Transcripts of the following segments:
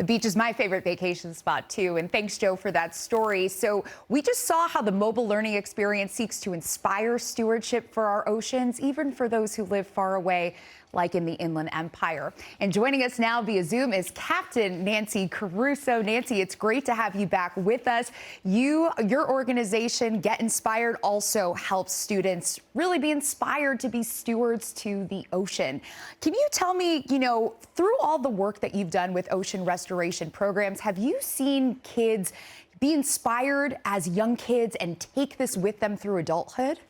The beach is my favorite vacation spot, too. And thanks, Joe, for that story. So we just saw how the mobile learning experience seeks to inspire stewardship for our oceans, even for those who live far away, like in the Inland Empire. And joining us now via Zoom is Captain Nancy Caruso. Nancy, it's great to have you back with us. Your organization, Get Inspired, also helps students really be inspired to be stewards to the ocean. Can you tell me, through all the work that you've done with ocean restoration programs, have you seen kids be inspired as young kids and take this with them through adulthood?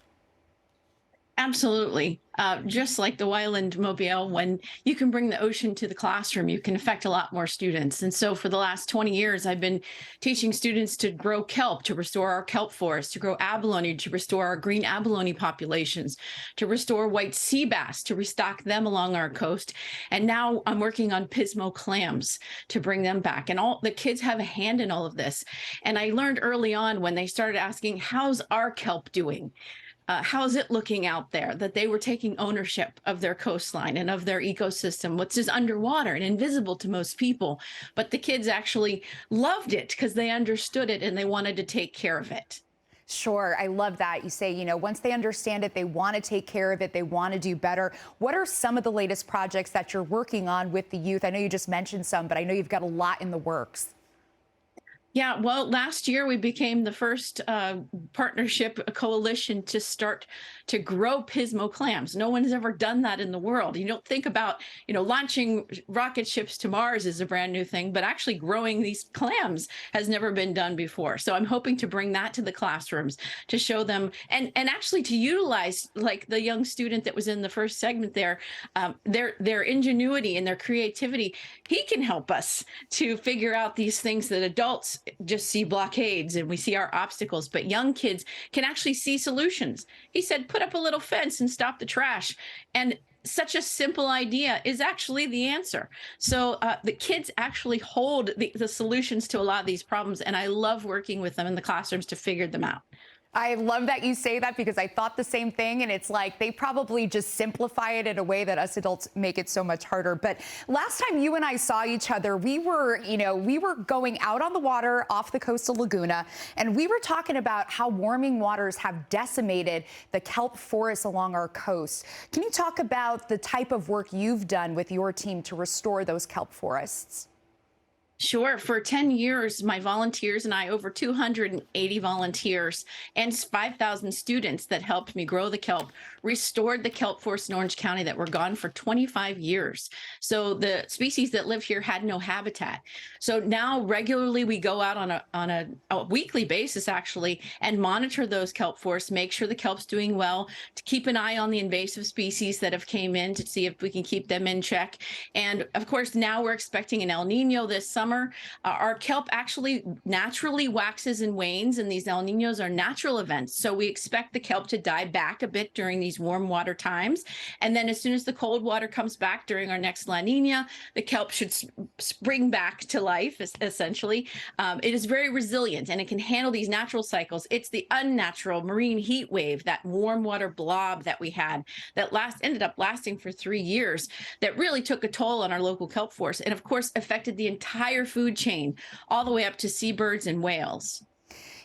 Absolutely. Just like the Wyland Mobile, when you can bring the ocean to the classroom, you can affect a lot more students. And so for the last 20 years, I've been teaching students to grow kelp, to restore our kelp forest, to grow abalone, to restore our green abalone populations, to restore white sea bass, to restock them along our coast. And now I'm working on pismo clams to bring them back. And all the kids have a hand in all of this. And I learned early on when they started asking, how's our kelp doing? How's it looking out there, that they were taking ownership of their coastline and of their ecosystem, which is underwater and invisible to most people. But the kids actually loved it because they understood it and they wanted to take care of it. Sure. I love that. You say, once they understand it, they want to take care of it. They want to do better. What are some of the latest projects that you're working on with the youth? I know you just mentioned some, but I know you've got a lot in the works. Yeah, well, last year we became the first partnership, a coalition to start to grow pismo clams. No one has ever done that in the world. You don't think about, launching rocket ships to Mars is a brand new thing, but actually growing these clams has never been done before. So I'm hoping to bring that to the classrooms to show them and actually to utilize, like the young student that was in the first segment there, their ingenuity and their creativity. He can help us to figure out these things that adults just see blockades and we see our obstacles, but young kids can actually see solutions. He said, put up a little fence and stop the trash. And such a simple idea is actually the answer. So the kids actually hold the solutions to a lot of these problems. And I love working with them in the classrooms to figure them out. I love that you say that because I thought the same thing. And it's like they probably just simplify it in a way that us adults make it so much harder. But last time you and I saw each other, we were going out on the water off the coastal Laguna. And we were talking about how warming waters have decimated the kelp forests along our coast. Can you talk about the type of work you've done with your team to restore those kelp forests? Sure. For 10 years, my volunteers and I, over 280 volunteers and 5,000 students that helped me grow the kelp, restored the kelp forests in Orange County that were gone for 25 years. So the species that live here had no habitat. So now regularly we go out on a weekly basis, actually, and monitor those kelp forests, make sure the kelp's doing well, to keep an eye on the invasive species that have came in to see if we can keep them in check. And of course, now we're expecting an El Nino this summer. Our kelp actually naturally waxes and wanes, and these El Ninos are natural events. So we expect the kelp to die back a bit during these warm water times. And then as soon as the cold water comes back during our next La Nina, the kelp should spring back to life, essentially. It is very resilient and it can handle these natural cycles. It's the unnatural marine heat wave, that warm water blob that we had that ended up lasting for 3 years, that really took a toll on our local kelp forest and of course affected the entire food chain all the way up to seabirds and whales.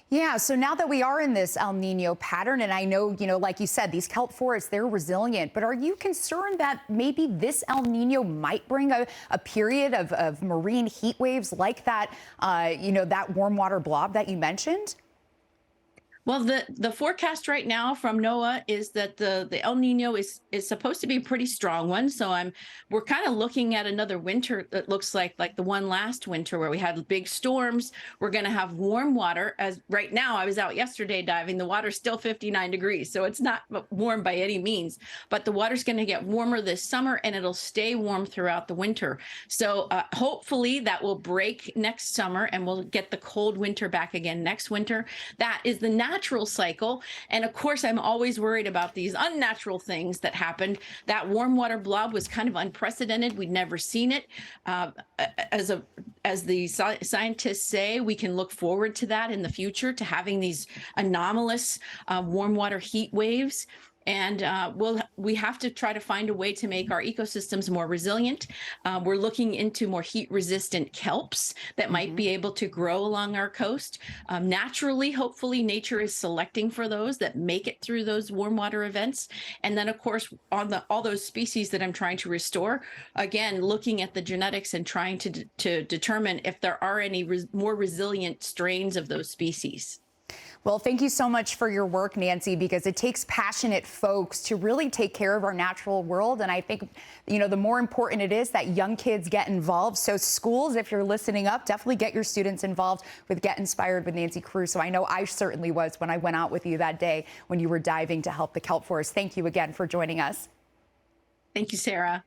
Yeah, so now that we are in this El Nino pattern, and I know, like you said, these kelp forests, they're resilient, but are you concerned that maybe this El Nino might bring a period of marine heat waves like that, that warm water blob that you mentioned? Well, the forecast right now from NOAA is that the El Nino is supposed to be a pretty strong one. So we're kind of looking at another winter that looks like the one last winter where we had big storms. We're going to have warm water. As right now, I was out yesterday diving. The water's still 59 degrees, so it's not warm by any means. But the water's going to get warmer this summer, and it'll stay warm throughout the winter. So hopefully that will break next summer, and we'll get the cold winter back again next winter. That is the natural cycle. And of course, I'm always worried about these unnatural things that happened. That warm water blob was kind of unprecedented. We'd never seen it. As the scientists say, we can look forward to that in the future, to having these anomalous warm water heat waves. And we have to try to find a way to make our ecosystems more resilient. We're looking into more heat resistant kelps that might be able to grow along our coast. Naturally, hopefully, nature is selecting for those that make it through those warm water events. And then, of course, on all those species that I'm trying to restore, again, looking at the genetics and trying to determine if there are any more resilient strains of those species. Well, thank you so much for your work, Nancy, because it takes passionate folks to really take care of our natural world. And I think, the more important it is that young kids get involved. So schools, if you're listening up, definitely get your students involved with Get Inspired with Nancy Caruso. I know I certainly was when I went out with you that day when you were diving to help the kelp forest. Thank you again for joining us. Thank you, Sarah.